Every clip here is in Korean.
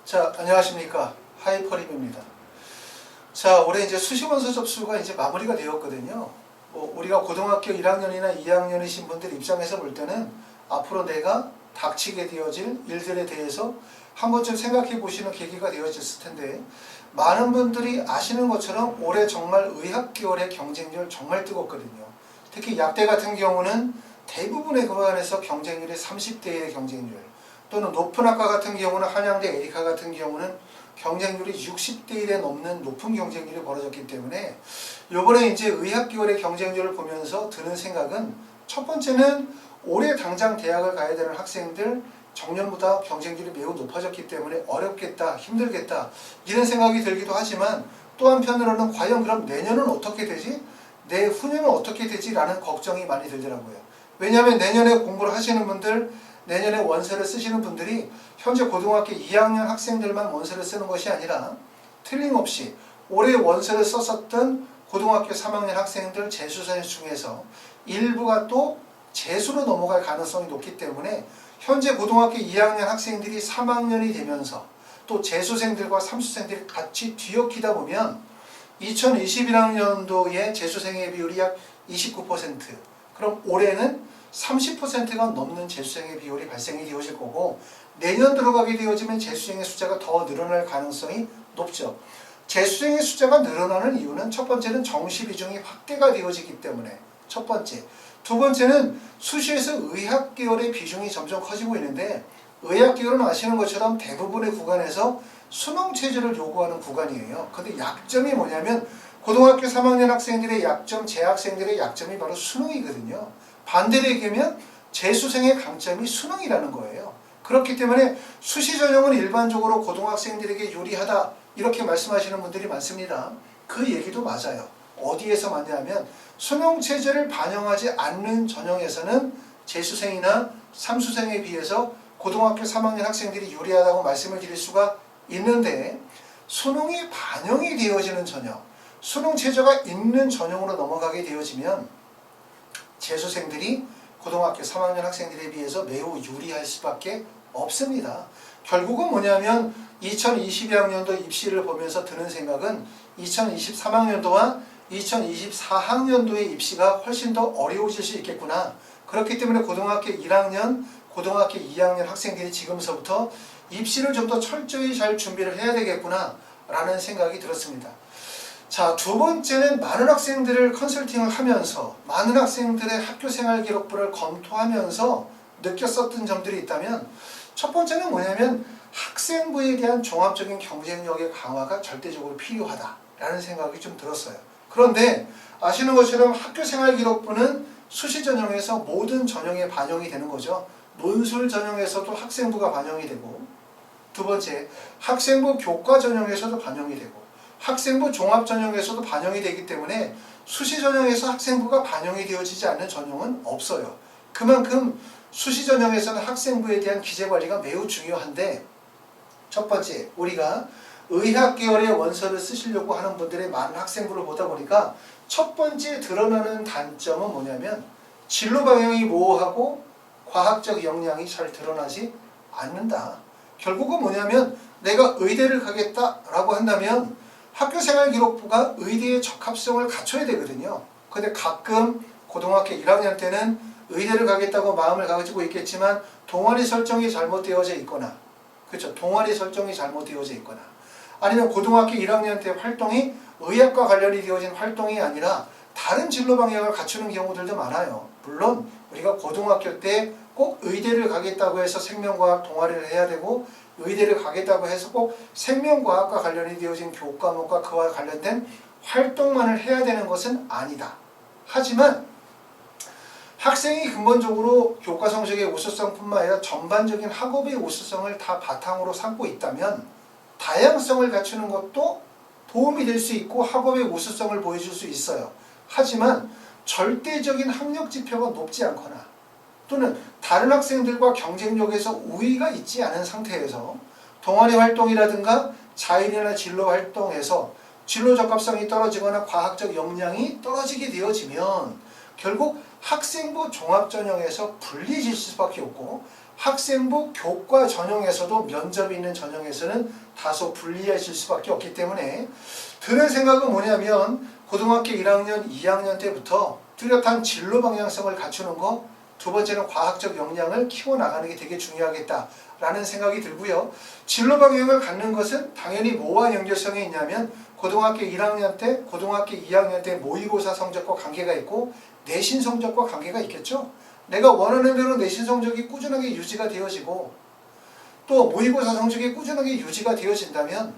자, 안녕하십니까. 하이퍼립입니다. 자, 올해 이제 수시원서 접수가 이제 마무리가 되었거든요. 우리가 고등학교 1학년이나 2학년이신 분들 입장에서 볼 때는 앞으로 내가 닥치게 되어질 일들에 대해서 한 번쯤 생각해 보시는 계기가 되어졌을 텐데, 많은 분들이 아시는 것처럼 올해 정말 의학계열의 경쟁률 정말 뜨겁거든요. 특히 약대 같은 경우는 대부분의 구간에서 경쟁률이 30대 1의 경쟁률, 또는 높은 학과 같은 경우는 한양대 에리카 같은 경우는 경쟁률이 60대 1에 넘는 높은 경쟁률이 벌어졌기 때문에 이번에 이제 의학계열의 경쟁률을 보면서 드는 생각은, 첫 번째는 올해 당장 대학을 가야 되는 학생들 정년보다 경쟁률이 매우 높아졌기 때문에 어렵겠다, 힘들겠다 이런 생각이 들기도 하지만, 또 한편으로는 과연 그럼 내년은 어떻게 되지? 내후년은 어떻게 되지? 라는 걱정이 많이 들더라고요. 왜냐하면 내년에 공부를 하시는 분들, 내년에 원서를 쓰시는 분들이 현재 고등학교 2학년 학생들만 원서를 쓰는 것이 아니라 틀림없이 올해 원서를 썼었던 고등학교 3학년 학생들 재수생 중에서 일부가 또 재수로 넘어갈 가능성이 높기 때문에, 현재 고등학교 2학년 학생들이 3학년이 되면서 또 재수생들과 삼수생들이 같이 뒤엉키다 보면 2021학년도의 재수생의 비율이 약 29%, 그럼 올해는 30%가 넘는 재수생의 비율이 발생이 되어질 거고, 내년 들어가게 되어지면 재수생의 숫자가 더 늘어날 가능성이 높죠. 재수생의 숫자가 늘어나는 이유는 첫 번째는 정시 비중이 확대가 되어지기 때문에 첫 번째, 두 번째는 수시에서 의학계열의 비중이 점점 커지고 있는데, 의학계열은 아시는 것처럼 대부분의 구간에서 수능체제를 요구하는 구간이에요. 근데 약점이 뭐냐면 고등학교 3학년 학생들의 약점, 재학생들의 약점이 바로 수능이거든요. 반대로 얘기하면 재수생의 강점이 수능이라는 거예요. 그렇기 때문에 수시 전형은 일반적으로 고등학생들에게 유리하다 이렇게 말씀하시는 분들이 많습니다. 그 얘기도 맞아요. 어디에서 맞냐면 수능 체제를 반영하지 않는 전형에서는 재수생이나 삼수생에 비해서 고등학교 3학년 학생들이 유리하다고 말씀을 드릴 수가 있는데, 수능이 반영이 되어지는 전형, 수능 체제가 있는 전형으로 넘어가게 되어지면 재수생들이 고등학교 3학년 학생들에 비해서 매우 유리할 수밖에 없습니다. 결국은 뭐냐면 2022학년도 입시를 보면서 드는 생각은 2023학년도와 2024학년도의 입시가 훨씬 더 어려워질 수 있겠구나. 그렇기 때문에 고등학교 1학년, 고등학교 2학년 학생들이 지금서부터 입시를 좀 더 철저히 잘 준비를 해야 되겠구나 라는 생각이 들었습니다. 자, 두 번째는 많은 학생들을 컨설팅을 하면서 많은 학생들의 학교생활 기록부를 검토하면서 느꼈었던 점들이 있다면, 첫 번째는 뭐냐면 학생부에 대한 종합적인 경쟁력의 강화가 절대적으로 필요하다라는 생각이 좀 들었어요. 그런데 아시는 것처럼 학교생활 기록부는 수시 전형에서 모든 전형에 반영이 되는 거죠. 논술 전형에서도 학생부가 반영이 되고, 두 번째 학생부 교과 전형에서도 반영이 되고, 학생부 종합 전형에서도 반영이 되기 때문에 수시 전형에서 학생부가 반영이 되어지지 않는 전형은 없어요. 그만큼 수시 전형에서는 학생부에 대한 기재 관리가 매우 중요한데, 첫 번째, 우리가 의학 계열의 원서를 쓰시려고 하는 분들의 많은 학생부를 보다 보니까 첫 번째 드러나는 단점은 뭐냐면 진로 방향이 모호하고 과학적 역량이 잘 드러나지 않는다. 결국은 뭐냐면 내가 의대를 가겠다라고 한다면 학교생활 기록부가 의대의 적합성을 갖춰야 되거든요. 근데 가끔 고등학교 1학년 때는 의대를 가겠다고 마음을 가지고 있겠지만 동아리 설정이 잘못되어져 있거나, 그렇죠, 동아리 설정이 잘못되어져 있거나, 아니면 고등학교 1학년 때 활동이 의학과 관련이 되어진 활동이 아니라 다른 진로 방향을 갖추는 경우들도 많아요. 물론 우리가 고등학교 때 꼭 의대를 가겠다고 해서 생명과학 동아리를 해야 되고, 의대를 가겠다고 해서 꼭 생명과학과 관련이 되어진 교과목과 그와 관련된 활동만을 해야 되는 것은 아니다. 하지만 학생이 근본적으로 교과 성적의 우수성뿐만 아니라 전반적인 학업의 우수성을 다 바탕으로 삼고 있다면 다양성을 갖추는 것도 도움이 될 수 있고 학업의 우수성을 보여줄 수 있어요. 하지만 절대적인 학력 지표가 높지 않거나 또는 다른 학생들과 경쟁력에서 우위가 있지 않은 상태에서 동아리 활동이라든가 자율이나 진로 활동에서 진로 적합성이 떨어지거나 과학적 역량이 떨어지게 되어지면 결국 학생부 종합전형에서 불리해질 수밖에 없고, 학생부 교과 전형에서도 면접이 있는 전형에서는 다소 불리해질 수밖에 없기 때문에 드는 생각은 뭐냐면 고등학교 1학년, 2학년 때부터 뚜렷한 진로 방향성을 갖추는 것, 두 번째는 과학적 역량을 키워나가는 게 되게 중요하겠다라는 생각이 들고요. 진로 방향을 갖는 것은 당연히 뭐와 연결성이 있냐면 고등학교 1학년 때, 고등학교 2학년 때 모의고사 성적과 관계가 있고 내신 성적과 관계가 있겠죠. 내가 원하는 대로 내신 성적이 꾸준하게 유지가 되어지고 또 모의고사 성적이 꾸준하게 유지가 되어진다면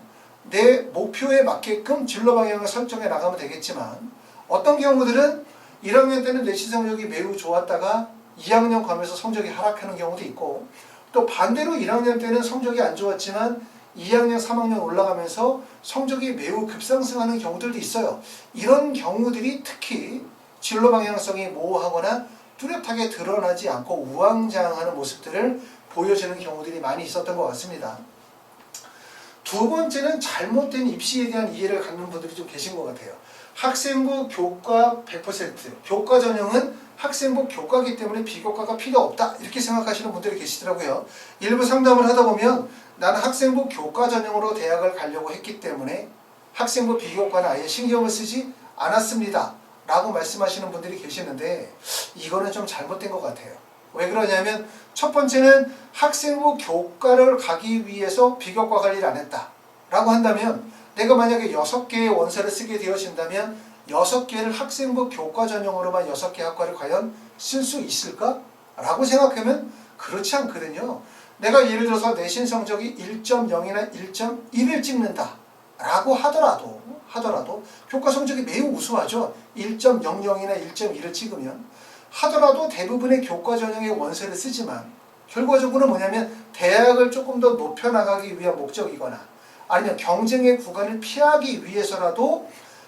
내 목표에 맞게끔 진로 방향을 설정해 나가면 되겠지만 어떤 경우들은 1학년 때는 내신 성적이 매우 좋았다가 2학년 가면서 성적이 하락하는 경우도 있고 또 반대로 1학년 때는 성적이 안 좋았지만 2학년, 3학년 올라가면서 성적이 매우 급상승하는 경우들도 있어요. 이런 경우들이 특히 진로 방향성이 모호하거나 뚜렷하게 드러나지 않고 우왕좌왕하는 모습들을 보여주는 경우들이 많이 있었던 것 같습니다. 두 번째는 잘못된 입시에 대한 이해를 갖는 분들이 좀 계신 것 같아요. 학생부 교과 100%, 교과 전형은 학생부 교과이기 때문에 비교과가 필요 없다 이렇게 생각하시는 분들이 계시더라고요. 일부 상담을 하다 보면 나는 학생부 교과 전형으로 대학을 가려고 했기 때문에 학생부 비교과는 아예 신경을 쓰지 않았습니다 라고 말씀하시는 분들이 계시는데 이거는 좀 잘못된 것 같아요. 왜 그러냐면 첫 번째는 학생부 교과를 가기 위해서 비교과 관리를 안 했다 라고 한다면 내가 만약에 6개의 원서를 쓰게 되어진다면 6개를 학생부 교과 전형으로만 6개 학과를 과연 쓸 수 있을까? 라고 생각하면 그렇지 않거든요. 내가 예를 들어서 내신 성적이 1.0이나 1.1을 찍는다 라고 하더라도 교과 성적이 매우 우수하죠. 1.00이나 1.1을 찍으면 하더라도 대부분의 교과 전형의 원서를 쓰지만 결과적으로는 뭐냐면 대학을 조금 더 높여나가기 위한 목적이거나 아니면 경쟁의 구간을 피하기 위해서라도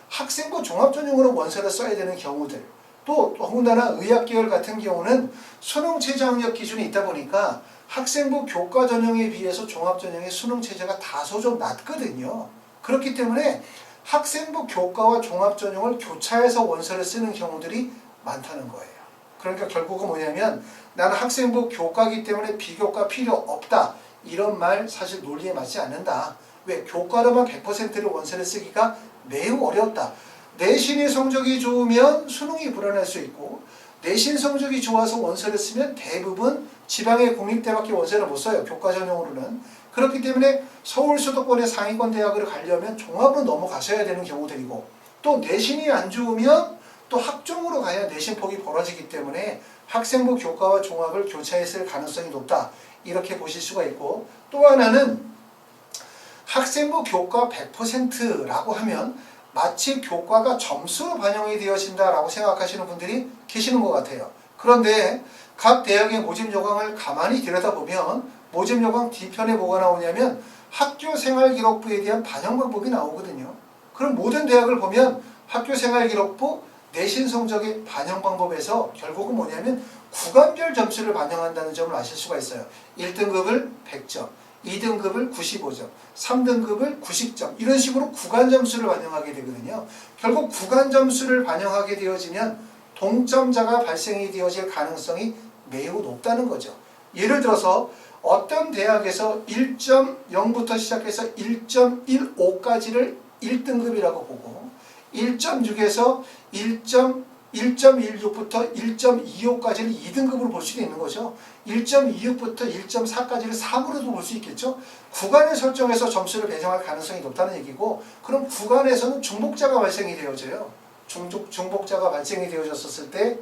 학생부 종합전형으로 원서를 써야 되는 경우들 또 더군다나 의학계열 같은 경우는 수능 최저학력 기준이 있다 보니까 학생부 교과 전형에 비해서 종합전형의 수능 최저가 다소 좀 낮거든요. 그렇기 때문에 학생부 교과와 종합전형을 교차해서 원서를 쓰는 경우들이 많다는 거예요. 그러니까 결국은 뭐냐면 나는 학생부 교과이기 때문에 비교과 필요 없다 이런 말 사실 논리에 맞지 않는다. 왜? 교과로만 100%를 원서를 쓰기가 매우 어렵다. 내신의 성적이 좋으면 수능이 불안할 수 있고 내신 성적이 좋아서 원서를 쓰면 대부분 지방의 공립대밖에 원서를 못 써요. 교과 전형으로는. 그렇기 때문에 서울 수도권의 상위권 대학을 가려면 종합으로 넘어가셔야 되는 경우들이고 또 내신이 안 좋으면 또 학종으로 가야 내신 폭이 벌어지기 때문에 학생부 교과와 종합을 교차했을 가능성이 높다. 이렇게 보실 수가 있고 또 하나는 학생부 교과 100%라고 하면 마치 교과가 점수로 반영이 되어진다라고 생각하시는 분들이 계시는 것 같아요. 그런데 각 대학의 모집 요강을 가만히 들여다보면 모집 요강 뒤편에 뭐가 나오냐면 학교생활기록부에 대한 반영 방법이 나오거든요. 그럼 모든 대학을 보면 학교생활기록부 내신 성적의 반영 방법에서 결국은 뭐냐면 구간별 점수를 반영한다는 점을 아실 수가 있어요. 1등급을 100점, 2등급을 95점, 3등급을 90점 이런 식으로 구간 점수를 반영하게 되거든요. 결국 구간 점수를 반영하게 되어지면 동점자가 발생이 되어질 가능성이 매우 높다는 거죠. 예를 들어서 어떤 대학에서 1.0부터 시작해서 1.15까지를 1등급이라고 보고 1.6에서 1.16부터 1.25까지를 2등급으로 볼 수도 있는 거죠. 1.26부터 1.4까지를 3으로도 볼 수 있겠죠. 구간을 설정해서 점수를 배정할 가능성이 높다는 얘기고 그럼 구간에서는 중복자가 발생이 되어져요. 중복자가 발생이 되어졌을 때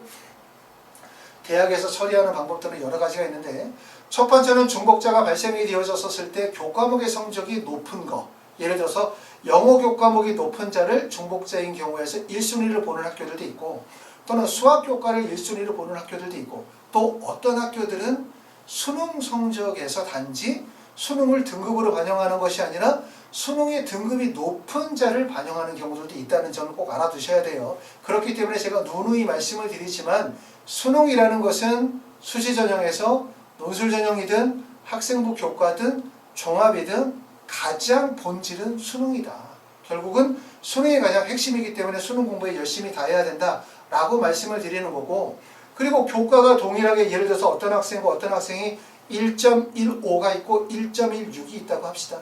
대학에서 처리하는 방법들은 여러 가지가 있는데 첫 번째는 중복자가 발생이 되어졌을 때 교과목의 성적이 높은 거 예를 들어서 영어 교과목이 높은 자를 중복자인 경우에서 1순위를 보는 학교들도 있고 또는 수학 교과를 1순위로 보는 학교들도 있고 또 어떤 학교들은 수능 성적에서 단지 수능을 등급으로 반영하는 것이 아니라 수능의 등급이 높은 자를 반영하는 경우들도 있다는 점을 꼭 알아두셔야 돼요. 그렇기 때문에 제가 누누이 말씀을 드리지만 수능이라는 것은 수시 전형에서 논술 전형이든 학생부 교과든 종합이든 가장 본질은 수능이다. 결국은 수능이 가장 핵심이기 때문에 수능 공부에 열심히 다해야 된다라고 말씀을 드리는 거고 그리고 교과가 동일하게 예를 들어서 어떤 학생과 어떤 학생이 1.15가 있고 1.16이 있다고 합시다.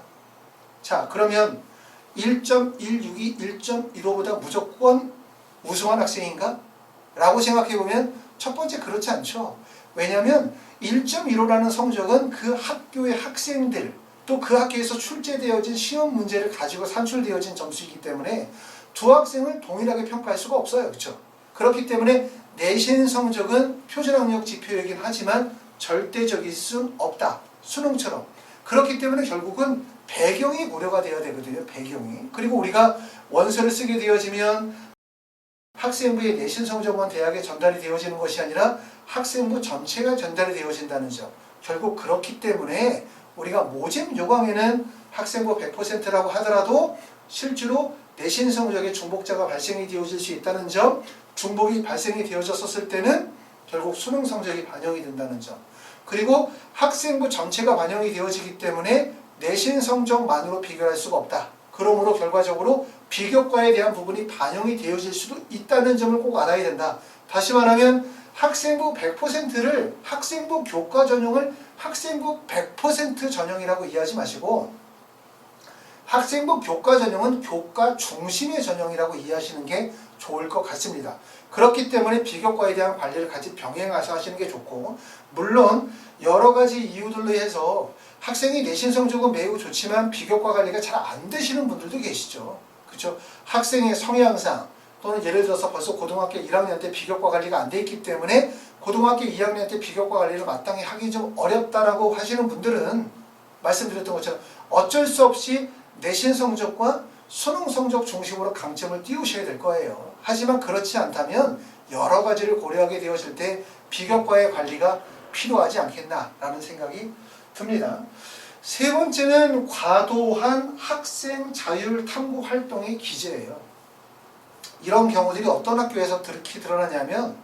자, 그러면 1.16이 1.15보다 무조건 우수한 학생인가? 라고 생각해보면 첫 번째 그렇지 않죠. 왜냐하면 1.15라는 성적은 그 학교의 학생들 또 그 학교에서 출제되어진 시험 문제를 가지고 산출되어진 점수이기 때문에 두 학생을 동일하게 평가할 수가 없어요. 그렇죠? 그렇기 때문에 내신 성적은 표준학력 지표이긴 하지만 절대적일 순 없다. 수능처럼. 그렇기 때문에 결국은 배경이 고려가 되어야 되거든요. 배경이. 그리고 우리가 원서를 쓰게 되어지면 학생부의 내신 성적만 대학에 전달이 되어지는 것이 아니라 학생부 전체가 전달이 되어진다는 점. 결국 그렇기 때문에 우리가 모집 요강에는 학생부 100%라고 하더라도 실제로 내신 성적에 중복자가 발생이 되어질 수 있다는 점, 중복이 발생이 되어졌을 때는 결국 수능 성적이 반영이 된다는 점. 그리고 학생부 전체가 반영이 되어지기 때문에 내신 성적만으로 비교할 수가 없다. 그러므로 결과적으로 비교과에 대한 부분이 반영이 되어질 수도 있다는 점을 꼭 알아야 된다. 다시 말하면 학생부 100%를 학생부 교과 전형을 학생부 100% 전형이라고 이해하지 마시고 학생부 교과 전형은 교과 중심의 전형이라고 이해하시는 게 좋을 것 같습니다. 그렇기 때문에 비교과에 대한 관리를 같이 병행해서 하시는 게 좋고 물론 여러 가지 이유들로 해서 학생이 내신 성적은 매우 좋지만 비교과 관리가 잘 안 되시는 분들도 계시죠. 그렇죠? 학생의 성향상 또는 예를 들어서 벌써 고등학교 1학년 때 비교과 관리가 안 돼 있기 때문에 고등학교 2학년 때 비교과 관리를 마땅히 하기 좀 어렵다라고 하시는 분들은 말씀드렸던 것처럼 어쩔 수 없이 내신 성적과 수능 성적 중심으로 강점을 띄우셔야 될 거예요. 하지만 그렇지 않다면 여러 가지를 고려하게 되어질 때 비교과의 관리가 필요하지 않겠나라는 생각이 듭니다. 세 번째는 과도한 학생 자율 탐구 활동의 기재예요. 이런 경우들이 어떤 학교에서 특히 드러나냐면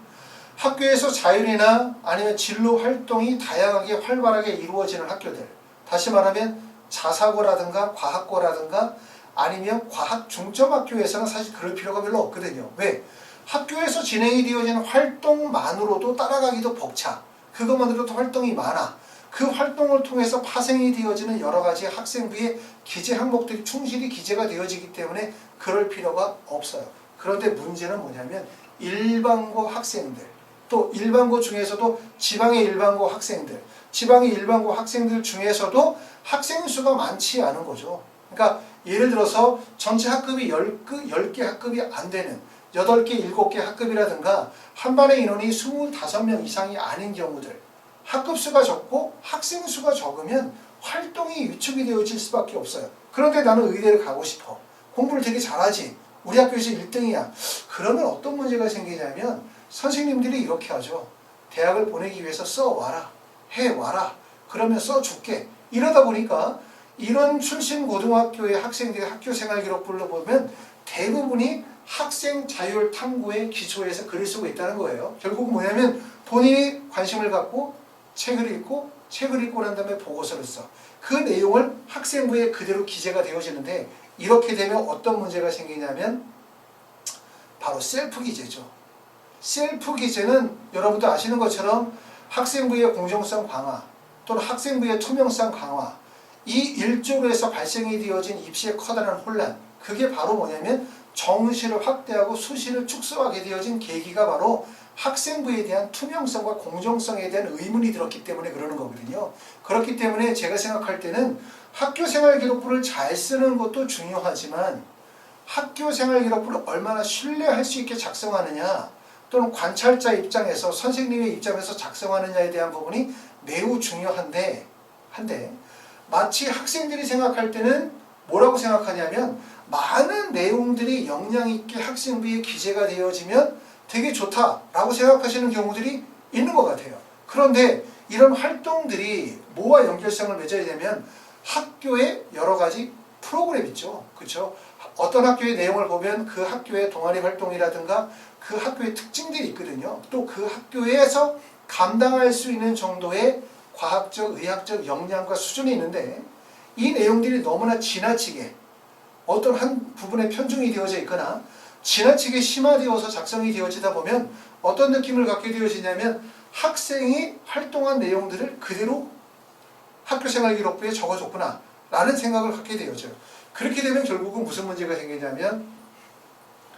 학교에서 자율이나 아니면 진로 활동이 다양하게 활발하게 이루어지는 학교들. 다시 말하면 자사고라든가 과학고라든가 아니면 과학 중점 학교에서는 사실 그럴 필요가 별로 없거든요. 왜? 학교에서 진행이 되어지는 활동만으로도 따라가기도 벅차. 그것만으로도 활동이 많아. 그 활동을 통해서 파생이 되어지는 여러 가지 학생부의 기재 항목들이 충실히 기재가 되어지기 때문에 그럴 필요가 없어요. 그런데 문제는 뭐냐면 일반고 학생들, 또 일반고 중에서도 지방의 일반고 학생들, 지방의 일반고 학생들 중에서도 학생 수가 많지 않은 거죠. 그러니까 예를 들어서 전체 학급이 10개 학급이 안 되는 8개, 7개 학급이라든가 한 반의 인원이 25명 이상이 아닌 경우들, 학급 수가 적고 학생 수가 적으면 활동이 위축이 되어질 수밖에 없어요. 그런데 나는 의대를 가고 싶어. 공부를 되게 잘하지. 우리 학교에서 1등이야. 그러면 어떤 문제가 생기냐면 선생님들이 이렇게 하죠. 대학을 보내기 위해서 써와라. 해와라. 그러면 써줄게. 이러다 보니까 이런 출신 고등학교의 학생들의 학교생활 기록부를 보면 대부분이 학생 자율 탐구의 기초에서 글을 쓰고 있다는 거예요. 결국은 뭐냐면 본인이 관심을 갖고 책을 읽고 난 다음에 보고서를 써. 그 내용을 학생부에 그대로 기재가 되어지는데 이렇게 되면 어떤 문제가 생기냐면 바로 셀프 기재죠. 셀프 기재는 여러분도 아시는 것처럼 학생부의 공정성 강화 또는 학생부의 투명성 강화 이 일조로 해서 발생이 되어진 입시의 커다란 혼란 그게 바로 뭐냐면 정시를 확대하고 수시를 축소하게 되어진 계기가 바로 학생부에 대한 투명성과 공정성에 대한 의문이 들었기 때문에 그러는 거거든요. 그렇기 때문에 제가 생각할 때는 학교생활기록부를 잘 쓰는 것도 중요하지만 학교생활기록부를 얼마나 신뢰할 수 있게 작성하느냐 또는 관찰자 입장에서 선생님의 입장에서 작성하느냐에 대한 부분이 매우 중요한데 마치 학생들이 생각할 때는 뭐라고 생각하냐면 많은 내용들이 영양 있게 학생부에 기재가 되어지면 되게 좋다라고 생각하시는 경우들이 있는 것 같아요. 그런데 이런 활동들이 뭐와 연결성을 맺어야 되면 학교의 여러 가지 프로그램 있죠. 그렇죠? 어떤 학교의 내용을 보면 그 학교의 동아리 활동이라든가 그 학교의 특징들이 있거든요. 또 그 학교에서 감당할 수 있는 정도의 과학적, 의학적 역량과 수준이 있는데 이 내용들이 너무나 지나치게 어떤 한 부분에 편중이 되어져 있거나 지나치게 심화되어서 작성이 되어지다 보면 어떤 느낌을 갖게 되어지냐면 학생이 활동한 내용들을 그대로 학교생활기록부에 적어줬구나 라는 생각을 갖게 되어져요. 그렇게 되면 결국은 무슨 문제가 생기냐면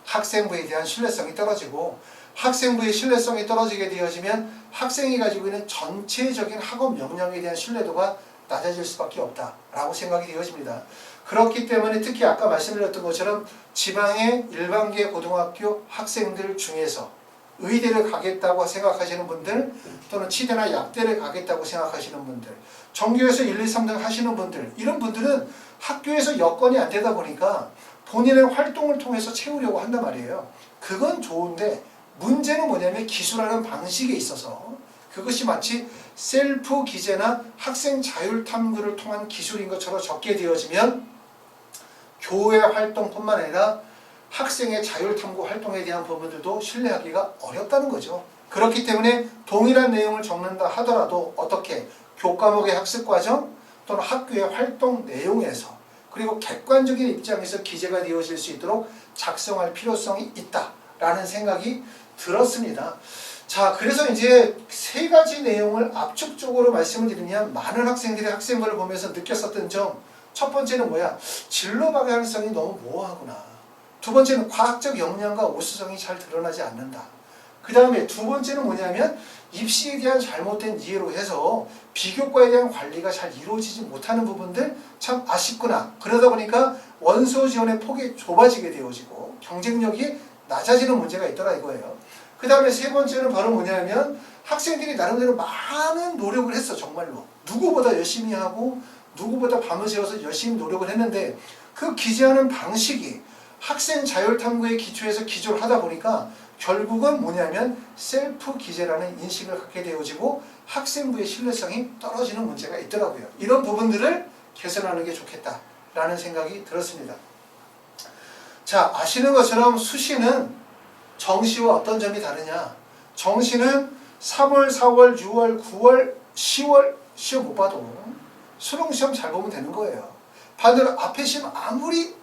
학생부에 대한 신뢰성이 떨어지고, 학생부의 신뢰성이 떨어지게 되어지면 학생이 가지고 있는 전체적인 학업 역량에 대한 신뢰도가 낮아질 수밖에 없다라고 생각이 되어집니다. 그렇기 때문에 특히 아까 말씀드렸던 것처럼 지방의 일반계 고등학교 학생들 중에서 의대를 가겠다고 생각하시는 분들, 또는 치대나 약대를 가겠다고 생각하시는 분들, 전교에서 1, 2, 3등 하시는 분들, 이런 분들은 학교에서 여건이 안 되다 보니까 본인의 활동을 통해서 채우려고 한단 말이에요. 그건 좋은데 문제는 뭐냐면 기술하는 방식에 있어서 그것이 마치 셀프 기재나 학생 자율 탐구를 통한 기술인 것처럼 적게 되어지면 교회 활동뿐만 아니라 학생의 자율 탐구 활동에 대한 부분들도 신뢰하기가 어렵다는 거죠. 그렇기 때문에 동일한 내용을 적는다 하더라도 어떻게 교과목의 학습 과정 또는 학교의 활동 내용에서, 그리고 객관적인 입장에서 기재가 되어질 수 있도록 작성할 필요성이 있다라는 생각이 들었습니다. 자, 그래서 이제 세 가지 내용을 압축적으로 말씀을 드리면 많은 학생들이 학생부를 보면서 느꼈었던 점, 첫 번째는 뭐야? 진로 방향성이 너무 모호하구나. 두 번째는 과학적 역량과 우수성이 잘 드러나지 않는다. 그 다음에 두 번째는 뭐냐면 입시에 대한 잘못된 이해로 해서 비교과에 대한 관리가 잘 이루어지지 못하는 부분들 참 아쉽구나. 그러다 보니까 원서 지원의 폭이 좁아지게 되어지고 경쟁력이 낮아지는 문제가 있더라 이거예요. 그 다음에 세 번째는 바로 뭐냐면 학생들이 나름대로 많은 노력을 했어. 정말로 누구보다 열심히 하고 누구보다 밤을 새워서 열심히 노력을 했는데 그 기재하는 방식이 학생 자율 탐구의 기초에서 기조를 하다 보니까 결국은 뭐냐면 셀프 기재라는 인식을 갖게 되어지고 학생부의 신뢰성이 떨어지는 문제가 있더라고요. 이런 부분들을 개선하는 게 좋겠다라는 생각이 들었습니다. 자, 아시는 것처럼 수시는 정시와 어떤 점이 다르냐? 정시는 3월, 4월, 6월, 9월, 10월 시험 못 봐도 수능 시험 잘 보면 되는 거예요. 반대로 앞에 시험 아무리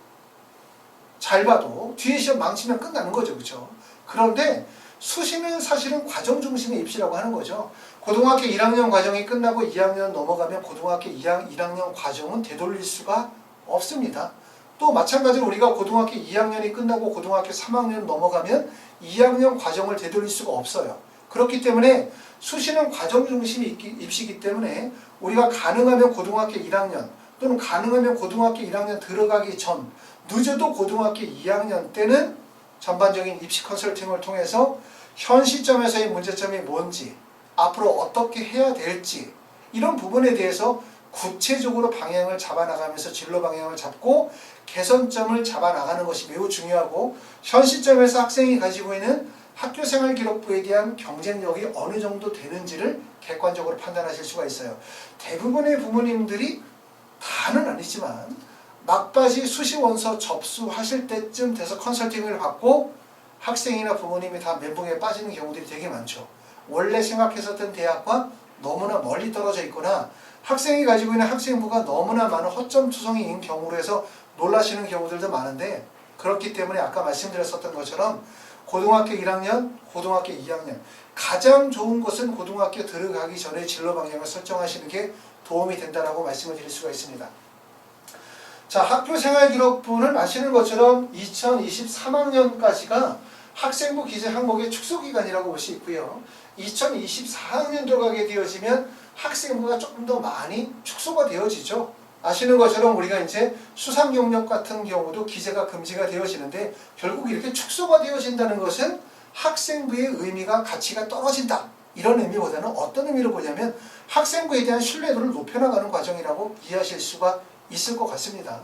잘 봐도 뒤에 시험 망치면 끝나는 거죠. 그렇죠? 그런데 수시는 사실은 과정 중심의 입시라고 하는 거죠. 고등학교 1학년 과정이 끝나고 2학년 넘어가면 고등학교 1학년 과정은 되돌릴 수가 없습니다. 또 마찬가지로 우리가 고등학교 2학년이 끝나고 고등학교 3학년 넘어가면 2학년 과정을 되돌릴 수가 없어요. 그렇기 때문에 수시는 과정 중심의 입시이기 때문에 우리가 가능하면 고등학교 1학년 또는 가능하면 고등학교 1학년 들어가기 전, 늦어도 고등학교 2학년 때는 전반적인 입시 컨설팅을 통해서 현 시점에서의 문제점이 뭔지, 앞으로 어떻게 해야 될지, 이런 부분에 대해서 구체적으로 방향을 잡아나가면서 진로 방향을 잡고 개선점을 잡아나가는 것이 매우 중요하고, 현 시점에서 학생이 가지고 있는 학교생활기록부에 대한 경쟁력이 어느 정도 되는지를 객관적으로 판단하실 수가 있어요. 대부분의 부모님들이 다는 아니지만 막바지 수시 원서 접수하실 때쯤 돼서 컨설팅을 받고 학생이나 부모님이 다 멘붕에 빠지는 경우들이 되게 많죠. 원래 생각했었던 대학과 너무나 멀리 떨어져 있거나 학생이 가지고 있는 학생부가 너무나 많은 허점 투성이인 경우로 해서 놀라시는 경우들도 많은데, 그렇기 때문에 아까 말씀드렸었던 것처럼 고등학교 1학년, 고등학교 2학년 가장 좋은 것은 고등학교 들어가기 전에 진로 방향을 설정하시는 게 도움이 된다라고 말씀을 드릴 수가 있습니다. 자, 학교생활기록부는 아시는 것처럼 2023학년까지가 학생부 기재 항목의 축소기간이라고 볼 수 있고요. 2024학년 들어가게 되어지면 학생부가 조금 더 많이 축소가 되어지죠. 아시는 것처럼 우리가 이제 수상 경력 같은 경우도 기재가 금지가 되어지는데, 결국 이렇게 축소가 되어진다는 것은 학생부의 의미가 가치가 떨어진다, 이런 의미보다는 어떤 의미로 보냐면 학생부에 대한 신뢰도를 높여나가는 과정이라고 이해하실 수가 있을 것 같습니다.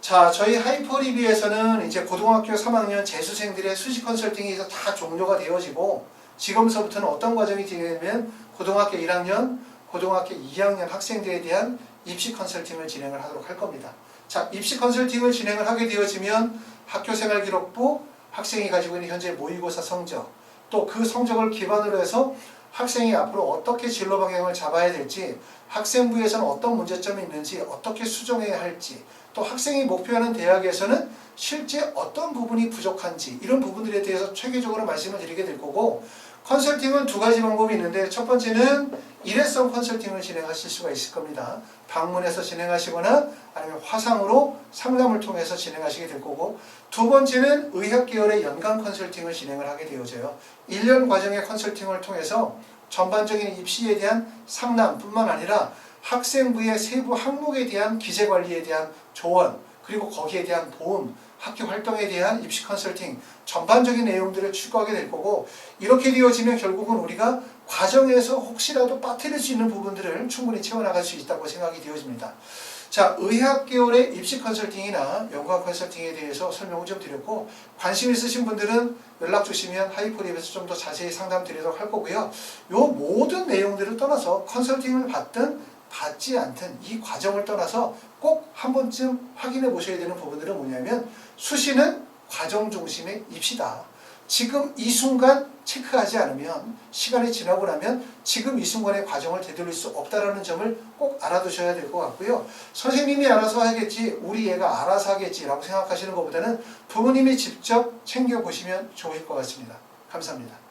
자, 저희 하이퍼리뷰에서는 이제 고등학교 3학년 재수생들의 수시 컨설팅이 다 종료가 되어지고, 지금서부터는 어떤 과정이 진행되면 고등학교 1학년, 고등학교 2학년 학생들에 대한 입시 컨설팅을 진행을 하도록 할 겁니다. 자, 입시 컨설팅을 진행을 하게 되어지면 학교생활기록부, 학생이 가지고 있는 현재 모의고사 성적, 또 그 성적을 기반으로 해서 학생이 앞으로 어떻게 진로 방향을 잡아야 될지, 학생부에서는 어떤 문제점이 있는지, 어떻게 수정해야 할지, 또 학생이 목표하는 대학에서는 실제 어떤 부분이 부족한지, 이런 부분들에 대해서 체계적으로 말씀을 드리게 될 거고, 컨설팅은 두 가지 방법이 있는데, 첫 번째는 일회성 컨설팅을 진행하실 수가 있을 겁니다. 방문해서 진행하시거나 아니면 화상으로 상담을 통해서 진행하시게 될 거고, 두 번째는 의학계열의 연간 컨설팅을 진행을 하게 되어져요. 1년 과정의 컨설팅을 통해서 전반적인 입시에 대한 상담뿐만 아니라 학생부의 세부 항목에 대한 기재관리에 대한 조언, 그리고 거기에 대한 도움, 학교 활동에 대한 입시 컨설팅, 전반적인 내용들을 추구하게 될 거고, 이렇게 되어지면 결국은 우리가 과정에서 혹시라도 빠뜨릴 수 있는 부분들을 충분히 채워나갈 수 있다고 생각이 되어집니다. 자, 의학 계열의 입시 컨설팅이나 연구학 컨설팅에 대해서 설명을 좀 드렸고, 관심 있으신 분들은 연락 주시면 하이포립에서 좀 더 자세히 상담 드리도록 할 거고요. 요 모든 내용들을 떠나서 컨설팅을 받든 받지 않든 이 과정을 떠나서 꼭 한 번쯤 확인해 보셔야 되는 부분들은 뭐냐면, 수시는 과정 중심의 입시다. 지금 이 순간 체크하지 않으면 시간이 지나고 나면 지금 이 순간의 과정을 되돌릴 수 없다는 점을 꼭 알아두셔야 될 것 같고요. 선생님이 알아서 하겠지, 우리 애가 알아서 하겠지라고 생각하시는 것보다는 부모님이 직접 챙겨보시면 좋을 것 같습니다. 감사합니다.